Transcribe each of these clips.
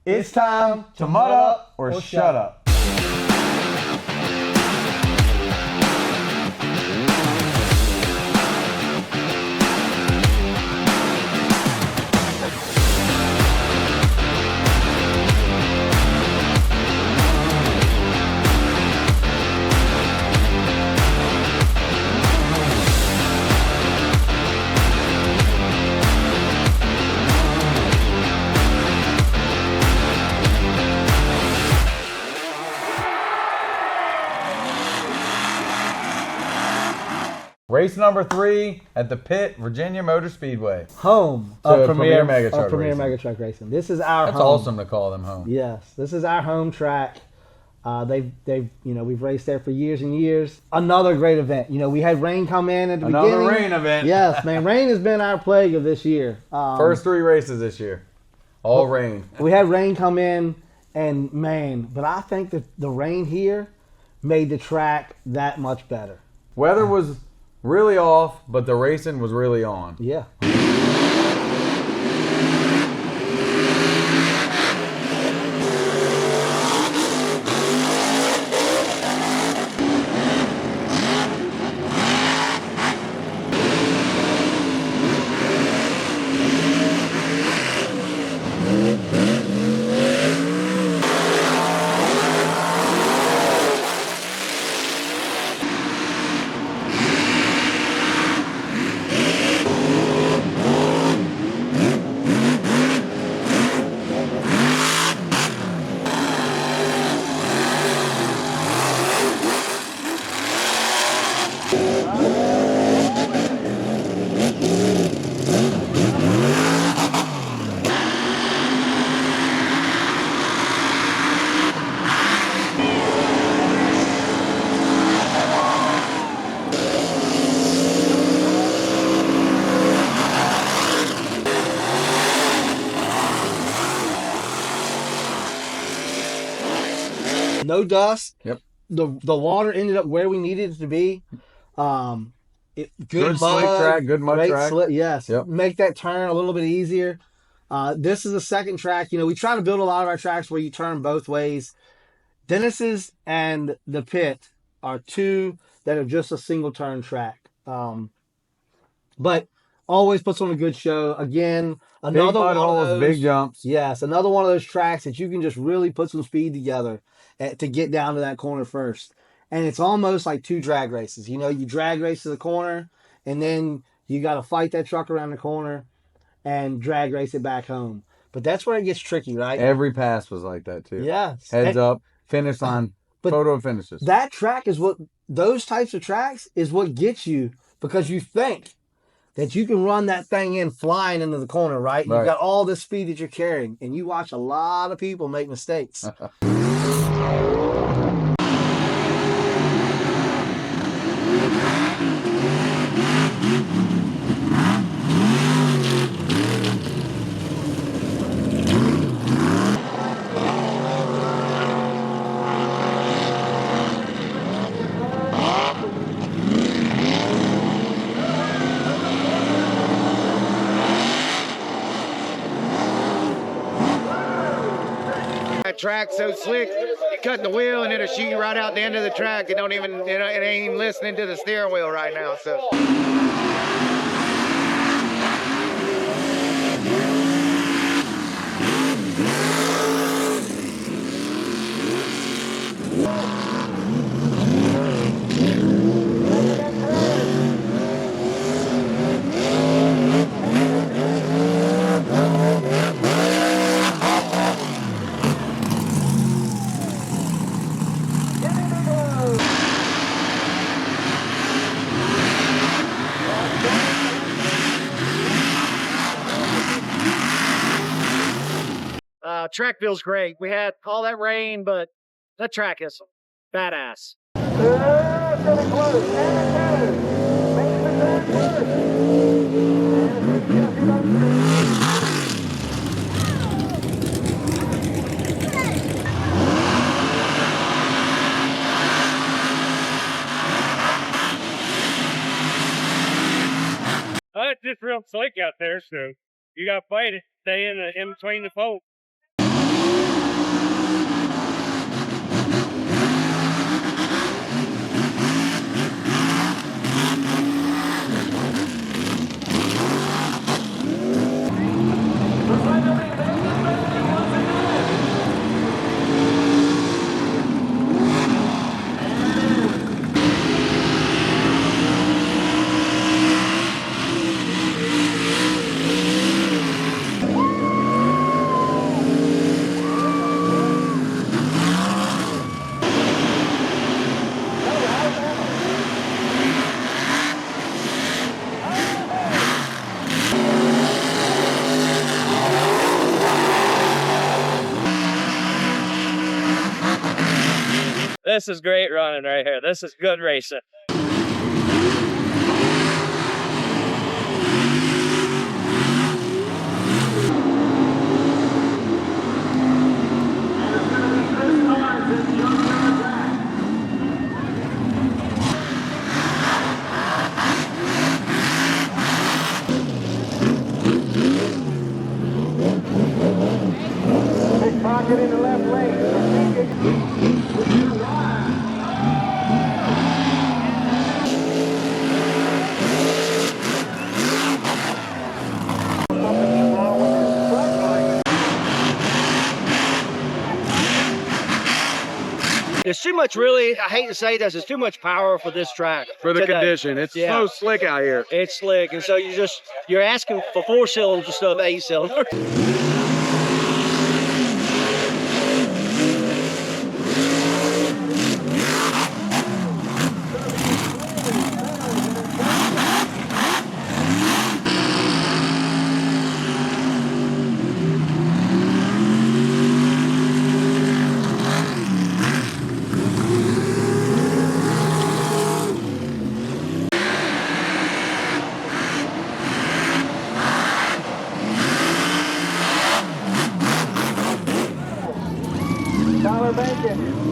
It's time to mud up or shut up. Race number 3 at the Pitt, Virginia Motor Speedway. Home So of Premier Mega Truck Racing. This is our That's home. awesome to call them home. Yes, this is our home track. We've raced there for years and years. Another great event. We had rain come in at the beginning. Another rain event. Yes, man, rain has been our plague of this year. First 3 races this year, all rain. We had rain come in, and man, but I think that the rain here made the track that much better. Weather was really off, but the racing was really on. Yeah. No dust. Yep. The water ended up where we needed it to be. Good slick track, good mud track. Yes. Yep. Make that turn a little bit easier. This is the second track. We try to build a lot of our tracks where you turn both ways. Dennis's and the Pit are 2 that are just a single turn track. But always puts on a good show. Again, another big mud one holes, of those, big jumps. Yes, another one of those tracks that you can just really put some speed together to get down to that corner first. And it's almost like 2 drag races. You drag race to the corner, and then you got to fight that truck around the corner and drag race it back home. But that's where it gets tricky, right? Every pass was like that too. Yes. Heads up, finish line, photo of finishes. That track is those types of tracks is what gets you, because you think that you can run that thing in flying into the corner, right? You've got all this speed that you're carrying, and you watch a lot of people make mistakes. Track so slick, you cut the wheel and it'll shoot you right out the end of the track. It don't even, it ain't even listening to the steering wheel right now. So. Track feels great. We had all that rain, but that track is badass. It's just real slick out there, so you got to fight it. Stay in between the folks. This is great running right here. This is good racing. Pocket in the left lane. There's too much, really, I hate to say this, there's too much power for this track. For the today. condition. It's so slick out here. It's slick, and so you're asking for 4 cylinders instead of 8 cylinders. Tyler Bacon.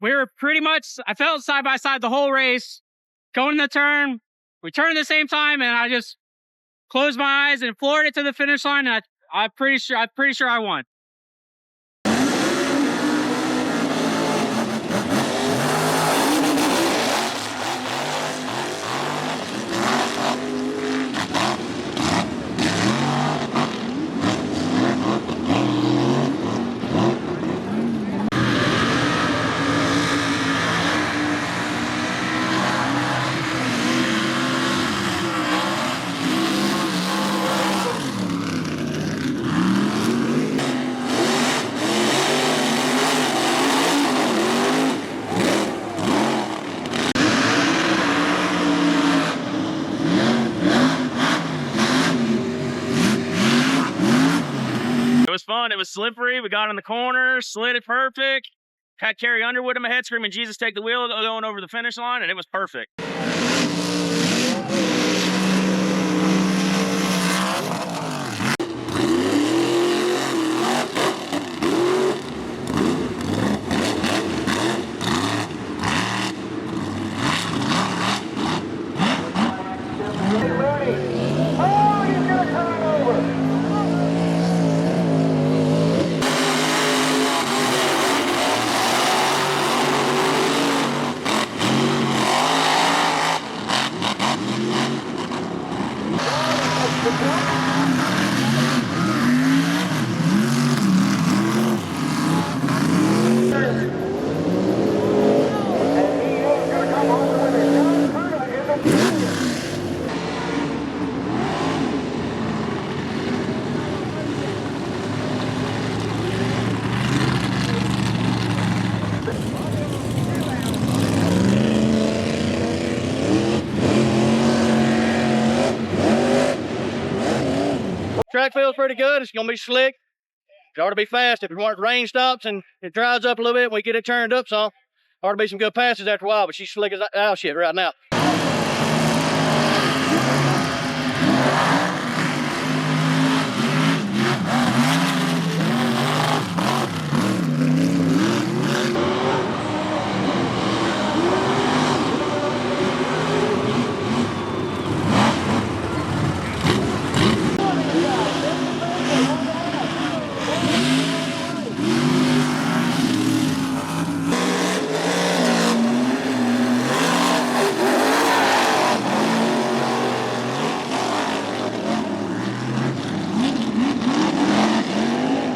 We were pretty much, I felt side by side the whole race. Going in the turn, we turned at the same time, and I just closed my eyes and floored it to the finish line. And I'm pretty sure I won. It was fun. It was slippery. We got in the corner, slid it perfect. Had Carrie Underwood in my head screaming, "Jesus, take the wheel," going over the finish line, and it was perfect. track feels pretty good. It's gonna be slick. It ought to be fast. If rain stops and it dries up a little bit and we get it turned up some, ought to be some good passes after a while, but she's slick as owl shit right now.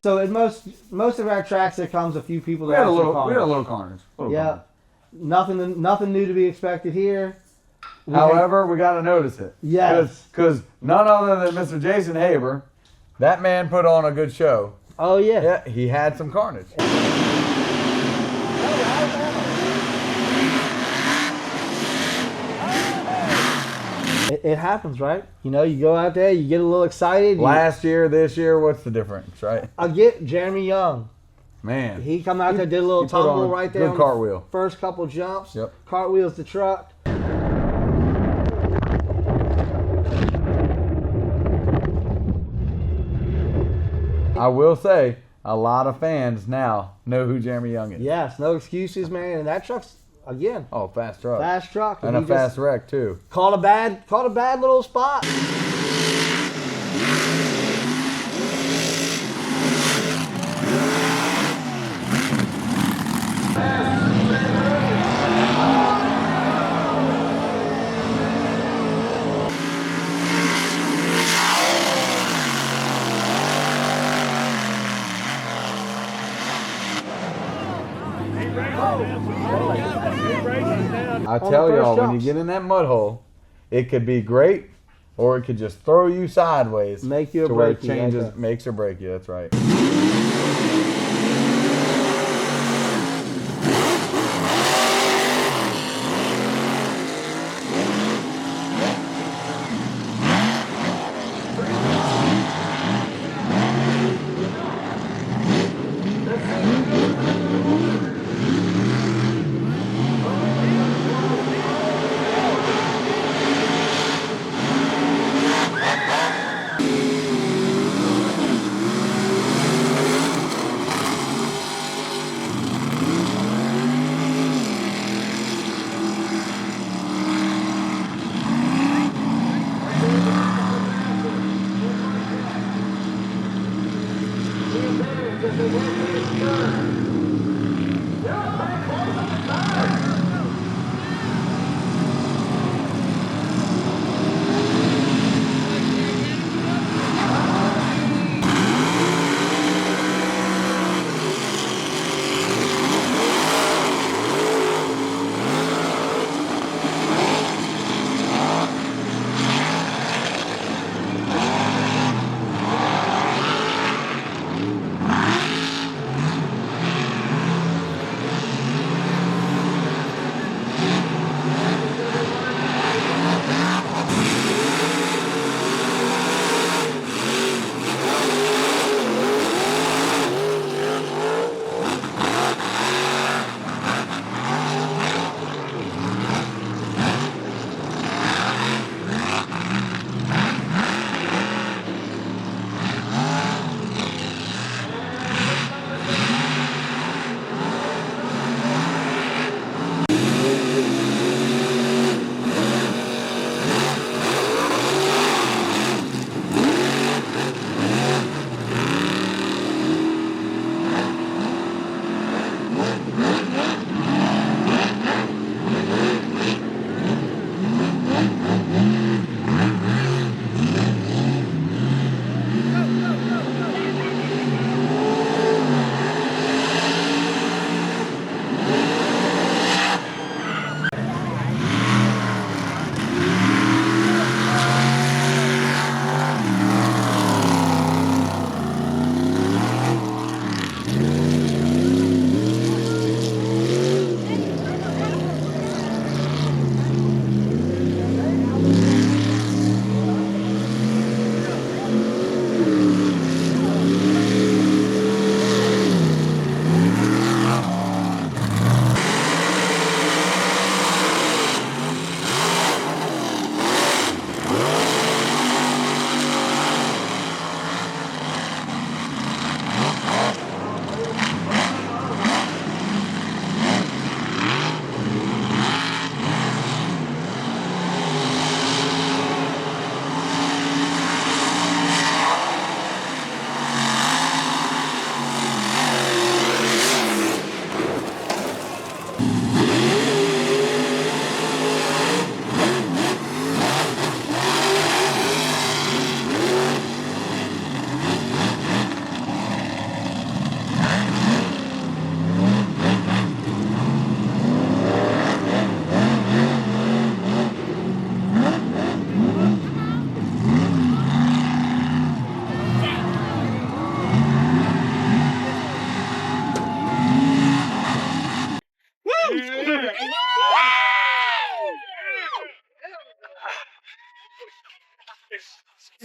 So at most of our tracks, there comes a few people that We had a actually little carnage. carnage. Yeah, nothing new to be expected here. However, we got to notice it. Yes. Because none other than Mr. Jason Haber, that man put on a good show. Oh yeah. Yeah, he had some carnage. It happens, right? You know, you go out there, you get a little excited. Last year, this year, what's the difference, right? I get Jeremy Young. Man. He come out there, did a little he put on tumble a right there. Good on cartwheel. the first couple jumps. Yep. Cartwheels the truck. I will say, a lot of fans now know who Jeremy Young is. Yes, no excuses, man. And that truck's, again, Oh, fast truck. fast truck. And he a fast wreck, too. caught a bad little spot. I On tell the first y'all, when you jumps. get in that mud hole, it could be great, or it could just throw you sideways. Make you a to where it breakie, like changes, that. makes or break you. That's right.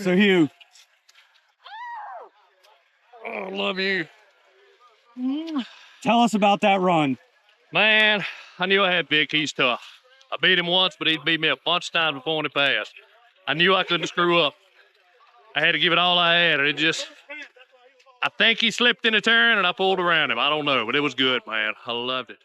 So Hugh, oh, love you. Tell us about that run. Man, I knew I had Vic. He's tough. I beat him once, but he'd beat me a bunch of times before when he passed. I knew I couldn't screw up. I had to give it all I had. It just, I think he slipped in a turn and I pulled around him. I don't know, but it was good, man. I loved it.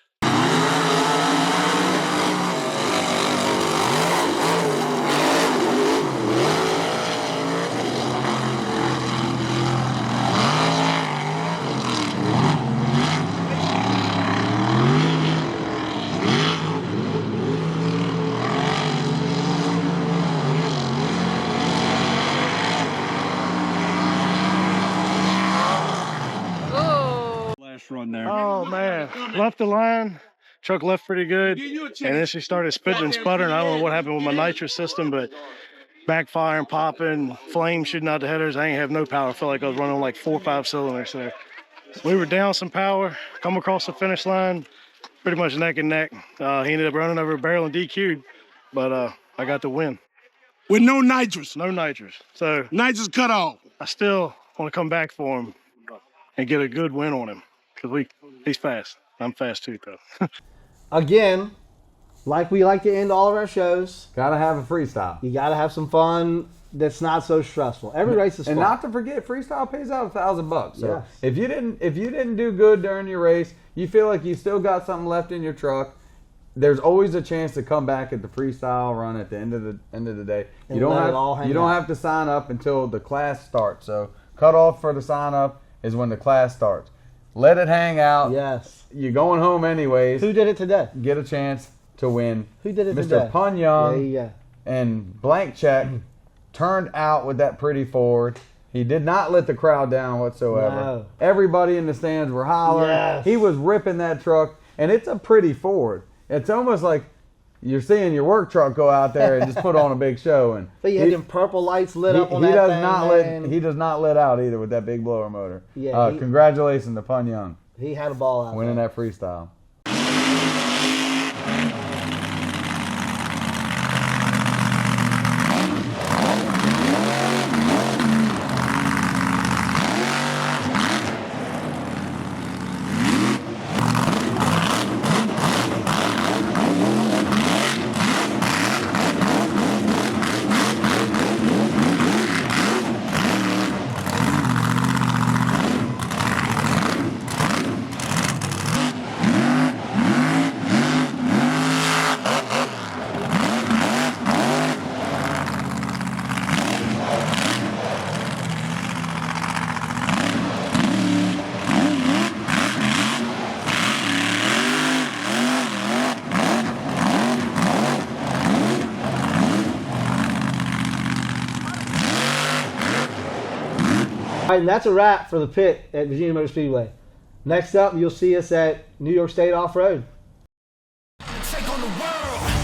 Run there. Oh man, left the line. Truck left pretty good, and then she started spitting and sputtering. I don't know what happened with my nitrous system, but backfiring, popping, flame shooting out the headers. I ain't have no power. I felt like I was running on like 4 or 5 cylinders there. We were down some power, come across the finish line, pretty much neck and neck. He ended up running over a barrel and DQ'd, but I got the win. With no nitrous. No nitrous. So Nitrous cut off. I still want to come back for him and get a good win on him. Because he's fast. I'm fast too, though. Again, like we like to end all of our shows, Gotta have a freestyle. you got to have some fun that's not so stressful. Every race is fun. And not to forget, freestyle pays out $1,000. So Yes. if you didn't do good during your race, you feel like you still got something left in your truck, there's always a chance to come back at the freestyle run at the end of the day. And let it all hang you don't out. have to sign up until the class starts. So cutoff for the sign up is when the class starts. Let it hang out. Yes. You're going home anyways. Who did it today? Get a chance to win. Who did it Mr. today? Pun Young Yeah. and Blank Check turned out with that pretty Ford. He did not let the crowd down whatsoever. No. Everybody in the stands were hollering. Yes. He was ripping that truck, and it's a pretty Ford. It's almost like you're seeing your work truck go out there and just put on a big show. And But you had them purple lights lit up on that thing. he does not let out either with that big blower motor. Yeah, congratulations to Pun Young he had a ball out winning there. that freestyle. All right, and that's a wrap for the pit at Virginia Motor Speedway. Next up, you'll see us at New York State Off-Road. Take on the world.